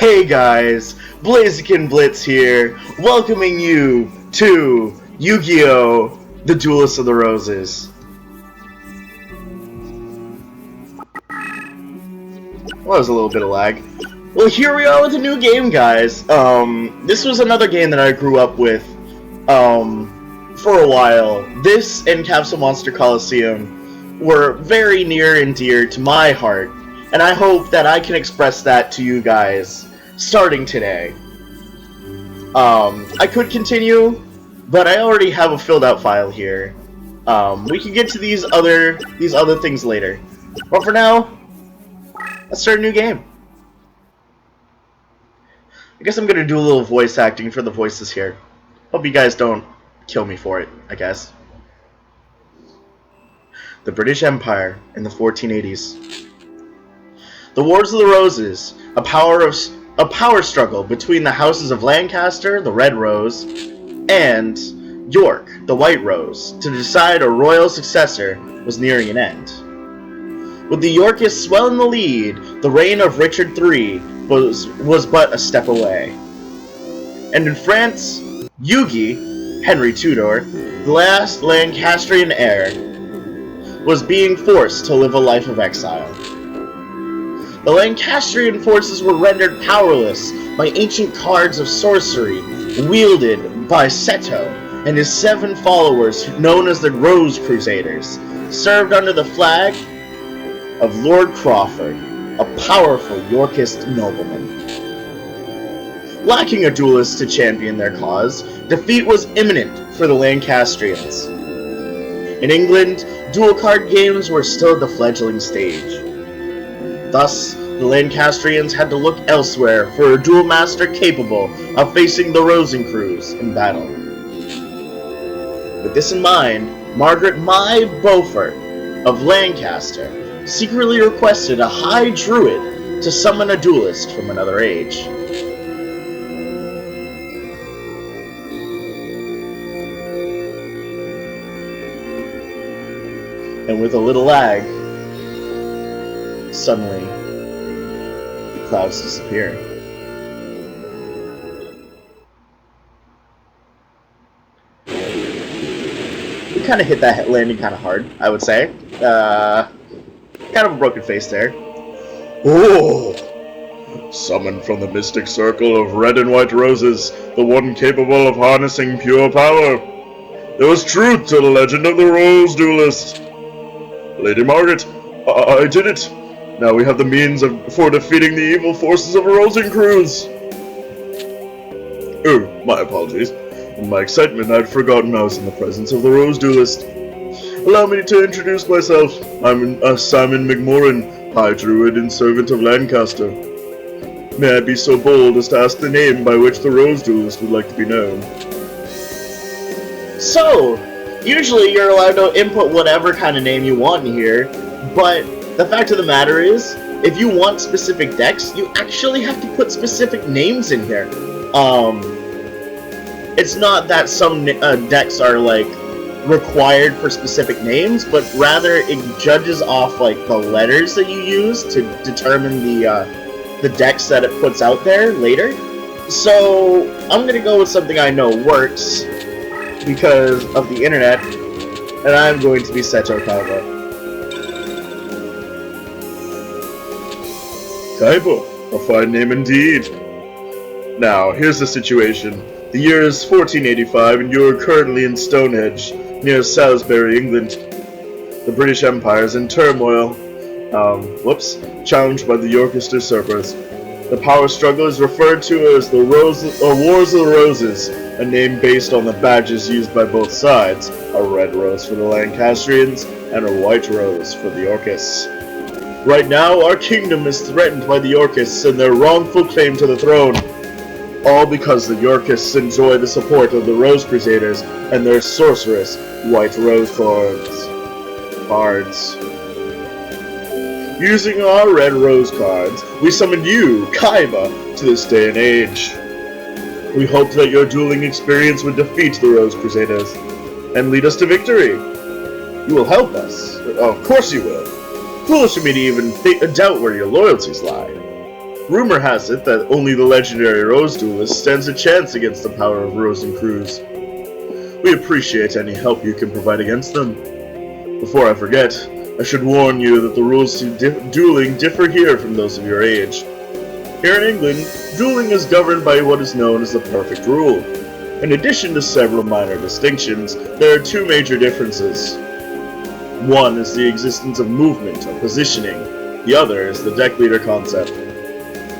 Hey guys, Blaziken Blitz here, welcoming you to Yu-Gi-Oh! The Duelists of the Roses. Well, that was a little bit of lag. Well, here we are with a new game, guys. This was another game that I grew up with, for a while. This and Capsule Monster Coliseum were very near and dear to my heart, and I hope that I can express that to you guys starting today. I could continue, but I already have a filled out file here. We can get to these other things later. But for now, let's start a new game. I guess I'm gonna do a little voice acting for the voices here. Hope you guys don't kill me for it, I guess. The British Empire in the 1480s. The Wars of the Roses, a power struggle between the houses of Lancaster, the Red Rose, and York, the White Rose, to decide a royal successor was nearing an end. With the Yorkists well in the lead, the reign of Richard III was but a step away. And in France, Yugi, Henry Tudor, the last Lancastrian heir, was being forced to live a life of exile. The Lancastrian forces were rendered powerless by ancient cards of sorcery wielded by Seto and his 7 followers known as the Rose Crusaders, served under the flag of Lord Crawford, a powerful Yorkist nobleman. Lacking a duelist to champion their cause, defeat was imminent for the Lancastrians. In England, duel card games were still at the fledgling stage. Thus, the Lancastrians had to look elsewhere for a duel master capable of facing the Rosencrews in battle. With this in mind, Margaret Mai Beaufort of Lancaster secretly requested a high druid to summon a duelist from another age. And with a little lag, suddenly, the clouds disappear. We kind of hit that landing kind of hard, I would say. Kind of a broken face there. Oh! Summoned from the mystic circle of red and white roses, the one capable of harnessing pure power. There was truth to the legend of the Rose Duelist. Lady Margaret, I did it! Now we have the means for defeating the evil forces of Rosencrews. Oh, my apologies. In my excitement, I'd forgotten I was in the presence of the Rose Duelist. Allow me to introduce myself. I'm Simon McMorrin, High Druid and Servant of Lancaster. May I be so bold as to ask the name by which the Rose Duelist would like to be known? So, usually you're allowed to input whatever kind of name you want here, but the fact of the matter is, if you want specific decks, you actually have to put specific names in here. It's not that some decks are, like, required for specific names, but rather it judges off, like, the letters that you use to determine the decks that it puts out there later. So, I'm gonna go with something I know works because of the internet, and I'm going to be Seto Kaiba. Kaiba, a fine name indeed. Now, here's the situation. The year is 1485 and you are currently in Stonehenge, near Salisbury, England. The British Empire is in turmoil. Challenged by the Yorkist usurpers. The power struggle is referred to as the Wars of the Roses, a name based on the badges used by both sides, a red rose for the Lancastrians and a white rose for the Yorkists. Right now, our kingdom is threatened by the Yorkists and their wrongful claim to the throne. All because the Yorkists enjoy the support of the Rose Crusaders and their sorceress, White Rose cards. Using our Red Rose cards, we summon you, Kaiba, to this day and age. We hoped that your dueling experience would defeat the Rose Crusaders and lead us to victory. You will help us. Of course you will. Foolish of me to even doubt where your loyalties lie. Rumor has it that only the legendary Rose Duelist stands a chance against the power of Rose and Cruz. We appreciate any help you can provide against them. Before I forget, I should warn you that the rules to dueling differ here from those of your age. Here in England, dueling is governed by what is known as the perfect rule. In addition to several minor distinctions, there are two major differences. One is the existence of movement or positioning, the other is the deck leader concept.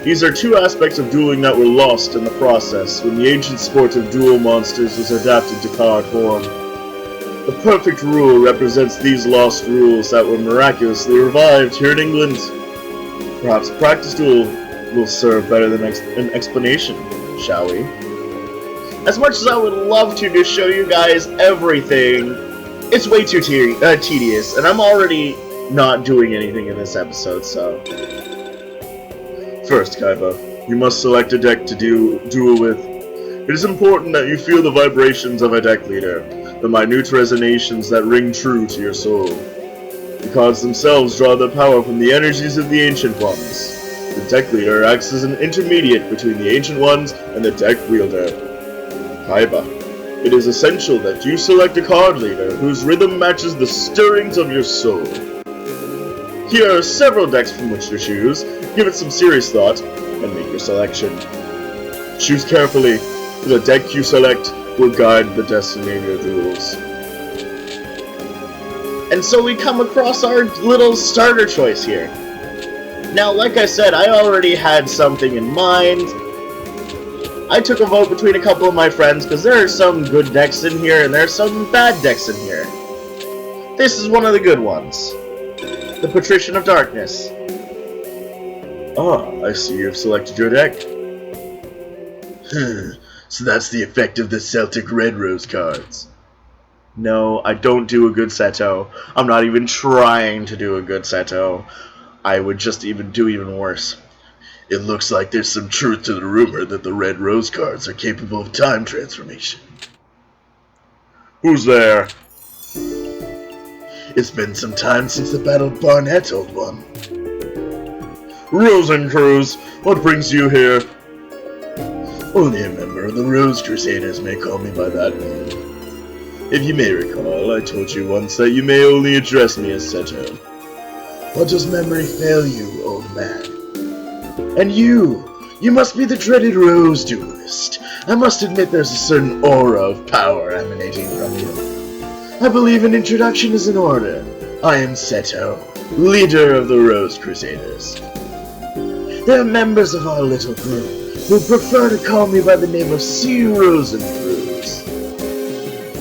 These are two aspects of dueling that were lost in the process when the ancient sport of duel monsters was adapted to card form. The perfect rule represents these lost rules that were miraculously revived here in England. Perhaps a practice duel will serve better than an explanation, shall we? As much as I would love to just show you guys everything, it's way too tedious, and I'm already not doing anything in this episode, so... First, Kaiba, you must select a deck to duel with. It is important that you feel the vibrations of a deck leader, the minute resonations that ring true to your soul. The cards themselves draw their power from the energies of the Ancient Ones. The deck leader acts as an intermediate between the Ancient Ones and the deck wielder. Kaiba, it is essential that you select a card leader whose rhythm matches the stirrings of your soul. Here are several decks from which to choose. Give it some serious thought, and make your selection. Choose carefully, for the deck you select will guide the destiny of your duels. And so we come across our little starter choice here. Now, like I said, I already had something in mind. I took a vote between a couple of my friends, because there are some good decks in here, and there are some bad decks in here. This is one of the good ones. The Patrician of Darkness. Ah, I see you've selected your deck. So that's the effect of the Celtic Red Rose cards. No, I don't do a good Seto. I'm not even trying to do a good Seto. I would just do even worse. It looks like there's some truth to the rumor that the Red Rose cards are capable of time transformation. Who's there? It's been some time since the Battle of Barnet, old one. Rose and Cruz, what brings you here? Only a member of the Rose Crusaders may call me by that name. If you may recall, I told you once that you may only address me as Seto. Or does memory fail you, old man? And you must be the dreaded Rose Duelist. I must admit there's a certain aura of power emanating from you. I believe an introduction is in order. I am Seto, leader of the Rose Crusaders. There are members of our little group who prefer to call me by the name of C. Rosencruz.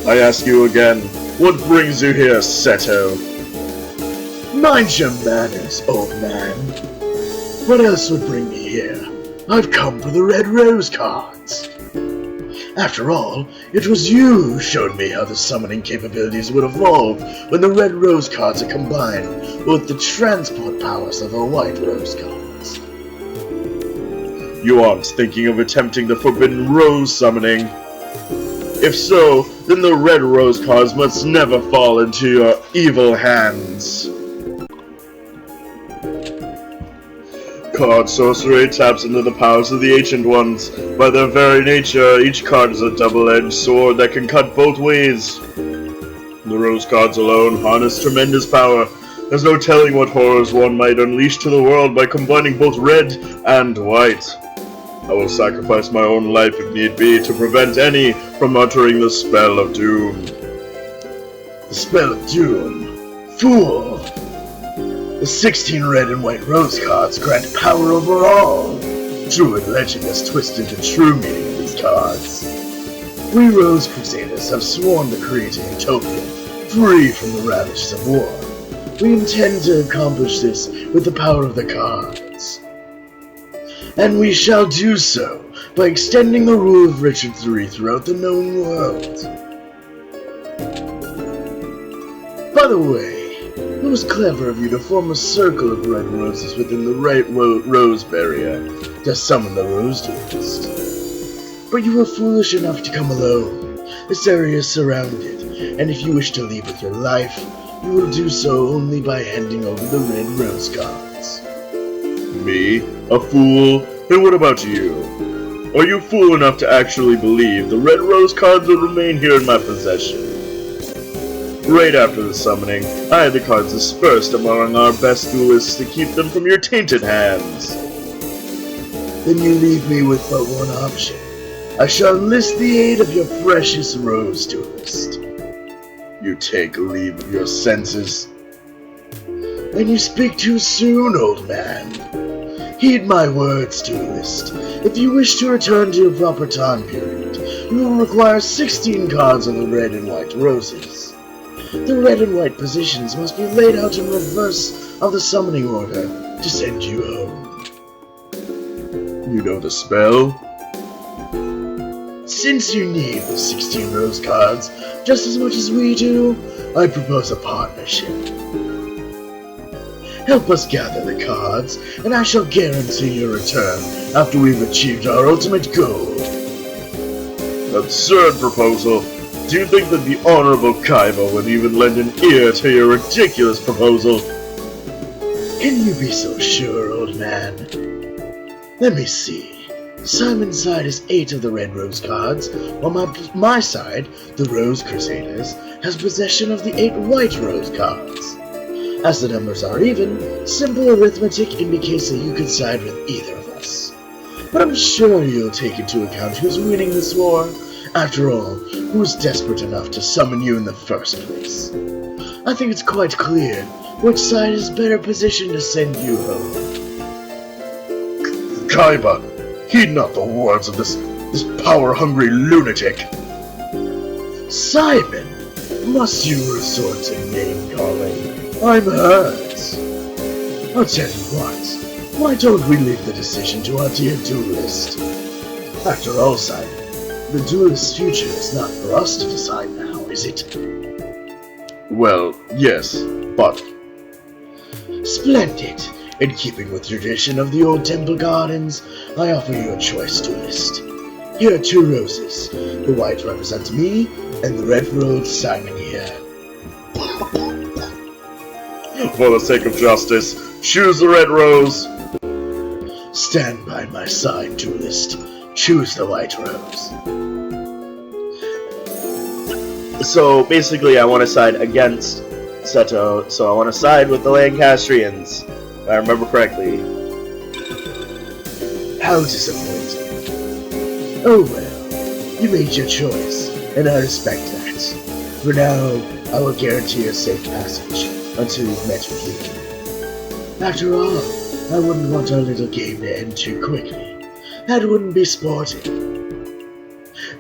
I ask you again, what brings you here, Seto? Mind your manners, old man. What else would bring me here? I've come for the Red Rose cards. After all, it was you who showed me how the summoning capabilities would evolve when the Red Rose cards are combined with the transport powers of the White Rose cards. You aren't thinking of attempting the Forbidden Rose summoning? If so, then the Red Rose cards must never fall into your evil hands. Card sorcery taps into the powers of the Ancient Ones. By their very nature, each card is a double-edged sword that can cut both ways. The Rose cards alone harness tremendous power. There's no telling what horrors one might unleash to the world by combining both red and white. I will sacrifice my own life if need be to prevent any from uttering the spell of doom. The spell of doom? Fool! The 16 red and white rose cards grant power over all. Druid legend has twisted the true meaning of these cards. We Rose Crusaders have sworn to create a utopia, free from the ravages of war. We intend to accomplish this with the power of the cards. And we shall do so by extending the rule of Richard III throughout the known world. By the way, it was clever of you to form a circle of red roses within the right rose barrier to summon the Rose Duelist. But you were foolish enough to come alone. This area is surrounded, and if you wish to leave with your life, you will do so only by handing over the red rose cards. Me? A fool? Then what about you? Are you fool enough to actually believe the red rose cards will remain here in my possession? Right after the summoning, I had the cards dispersed among our best duelists to keep them from your tainted hands. Then you leave me with but one option. I shall enlist the aid of your precious rose duelist. You take leave of your senses. Then you speak too soon, old man. Heed my words, duelist. If you wish to return to your proper time period, you will require 16 cards of the red and white roses. The red and white positions must be laid out in reverse of the summoning order to send you home. You know the spell? Since you need the 16 rose cards just as much as we do, I propose a partnership. Help us gather the cards, and I shall guarantee your return after we've achieved our ultimate goal. Absurd proposal. Do you think that the Honorable Kaiba would even lend an ear to your ridiculous proposal? Can you be so sure, old man? Let me see. Simon's side has 8 of the red rose cards, while my side, the Rose Crusaders, has possession of the 8 white rose cards. As the numbers are even, simple arithmetic indicates that you could side with either of us. But I'm sure you'll take into account who's winning this war. After all, who's desperate enough to summon you in the first place? I think it's quite clear which side is better positioned to send you home. Kaiba, heed not the words of this power-hungry lunatic. Simon, must you resort to name-calling? I'm hurt. I'll tell you what, why don't we leave the decision to our dear duelist? After all, Simon, the duelist's future is not for us to decide now, is it? Well, yes, but... Splendid! In keeping with tradition of the old temple gardens, I offer you a choice, duelist. Here are 2 roses. The white represents me, and the red rose Simon here. For the sake of justice, choose the red rose. Stand by my side, duelist. Choose the white rose. So basically, I want to side against Seto, so I want to side with the Lancastrians, if I remember correctly. How disappointing. Oh well, you made your choice, and I respect that. For now, I will guarantee a safe passage until you've met with Yuki. After all, I wouldn't want our little game to end too quickly. That wouldn't be sporting.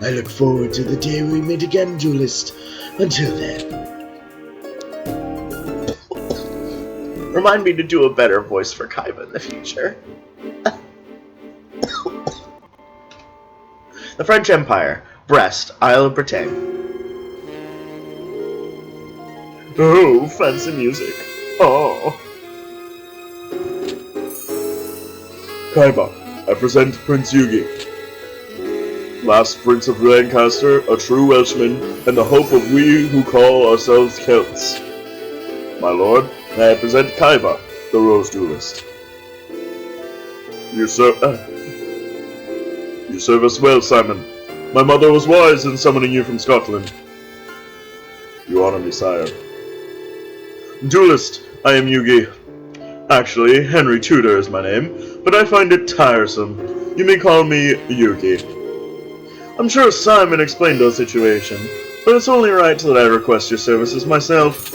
I look forward to the day we meet again, duelist. Until then. Remind me to do a better voice for Kaiba in the future. The French Empire, Brest, Isle of Bretagne. Oh, fancy music. Oh. Kaiba, I present Prince Yugi. Last Prince of Lancaster, a true Welshman, and the hope of we who call ourselves Celts. My lord, may I present Kaiba, the Rose Duelist. You serve us well, Simon. My mother was wise in summoning you from Scotland. You honor me, sire. Duelist, I am Yugi. Actually, Henry Tudor is my name, but I find it tiresome. You may call me Yugi. I'm sure Simon explained our situation, but it's only right that I request your services myself.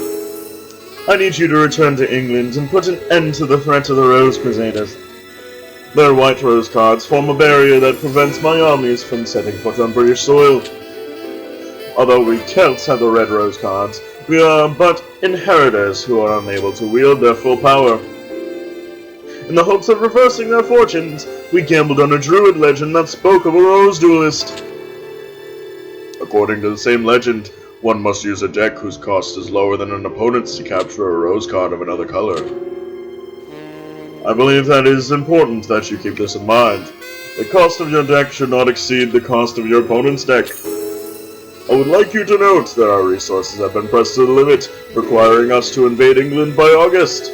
I need you to return to England and put an end to the threat of the Rose Crusaders. Their white rose cards form a barrier that prevents my armies from setting foot on British soil. Although we Celts have the red rose cards, we are but inheritors who are unable to wield their full power. In the hopes of reversing their fortunes, we gambled on a druid legend that spoke of a rose duelist. According to the same legend, one must use a deck whose cost is lower than an opponent's to capture a rose card of another color. I believe that it is important that you keep this in mind. The cost of your deck should not exceed the cost of your opponent's deck. I would like you to note that our resources have been pressed to the limit, requiring us to invade England by August.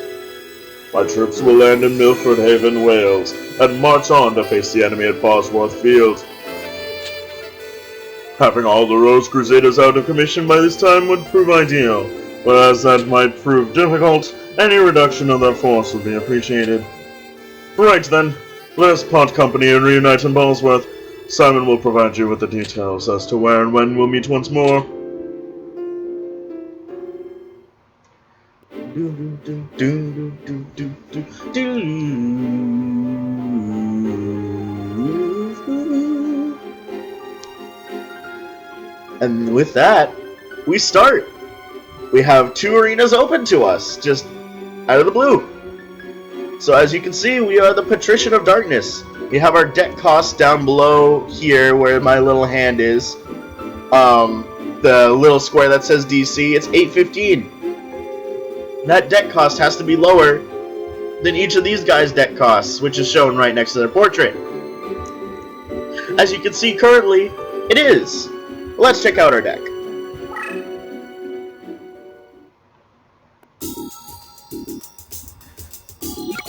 My troops will land in Milford Haven, Wales, and march on to face the enemy at Bosworth Field. Having all the Rose Crusaders out of commission by this time would prove ideal, but as that might prove difficult, any reduction of their force would be appreciated. Right then, let us part company and reunite in Bosworth. Simon will provide you with the details as to where and when we'll meet once more. And with that, we start. We have 2 arenas open to us, just out of the blue. So as you can see, we are the Patrician of Darkness. We have our deck cost down below here where my little hand is. The little square that says DC, it's 815. That deck cost has to be lower than each of these guys' deck costs, which is shown right next to their portrait. As you can see currently, it is. Let's check out our deck.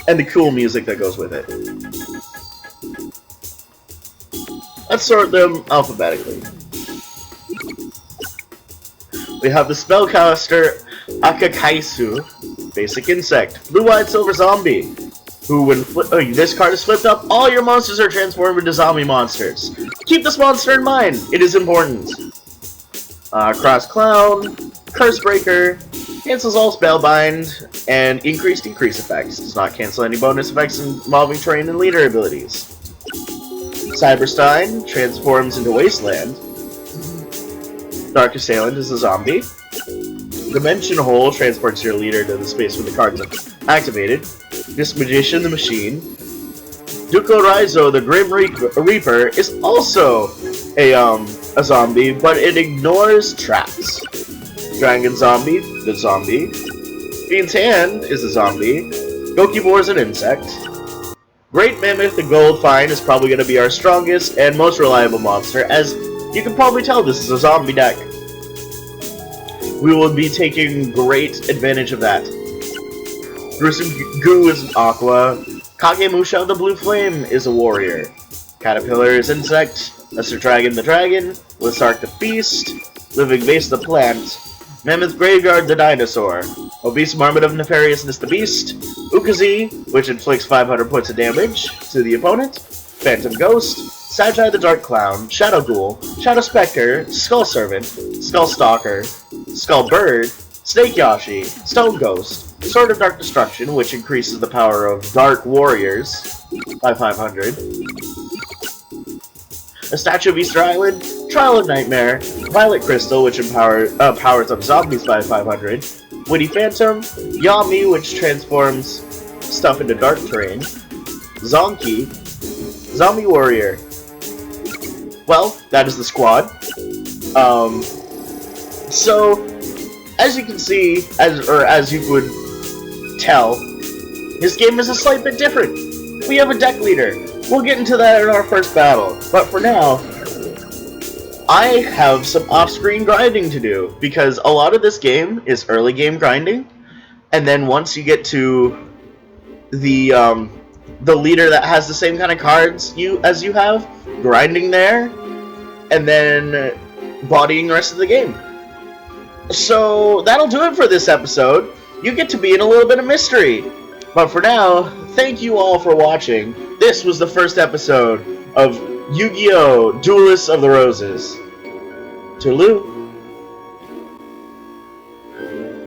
And the cool music that goes with it. Let's sort them alphabetically. We have the Spellcaster Akakaisu, basic insect, blue-eyed silver zombie, who when this card is flipped up, all your monsters are transformed into zombie monsters. Keep this monster in mind, it is important. Cross Clown, Curse Breaker, cancels all Spellbind, and increase decrease effects. Does not cancel any bonus effects involving terrain and leader abilities. Cyberstein transforms into Wasteland. Dark Assailant is a zombie. Dimension Hole transports your leader to the space where the cards are activated. This Magician the Machine. Duko Raizo the Grim Reaper is also a zombie, but it ignores traps. Dragon Zombie, the zombie. Fiend's Hand is a zombie. Gokibor is an insect. Great Mammoth the Gold Find is probably going to be our strongest and most reliable monster, as you can probably tell this is a zombie deck. We will be taking great advantage of that. Gruesome Goo is an Aqua. Kagemusha the Blue Flame is a warrior. Caterpillar is insect. Lesser Dragon the Dragon. Lissark the Beast. Living Vase the Plant. Mammoth Graveyard the Dinosaur. Obese Marmot of Nefariousness the Beast. Ukazi, which inflicts 500 points of damage to the opponent. Phantom Ghost. Sagi the Dark Clown. Shadow Ghoul. Shadow Spectre. Skull Servant. Skull Stalker. Skull Bird. Snake Yashi. Stone Ghost. Sword of Dark Destruction, which increases the power of Dark Warriors by 500. A Statue of Easter Island, Trial of Nightmare, Violet Crystal, which powers up zombies by 500, Witty Phantom, Yami, which transforms stuff into dark terrain, Zonky, Zombie Warrior. Well, that is the squad. So, as you can see, as you would tell, this game is a slight bit different. We have a deck leader. We'll get into that in our first battle. But for now, I have some off-screen grinding to do, because a lot of this game is early game grinding, and then once you get to the leader that has the same kind of cards as you have, grinding there, and then bodying the rest of the game. So that'll do it for this episode. You get to be in a little bit of mystery. But for now, thank you all for watching. This was the first episode of Yu-Gi-Oh! Duelists of the Roses. Toodaloo.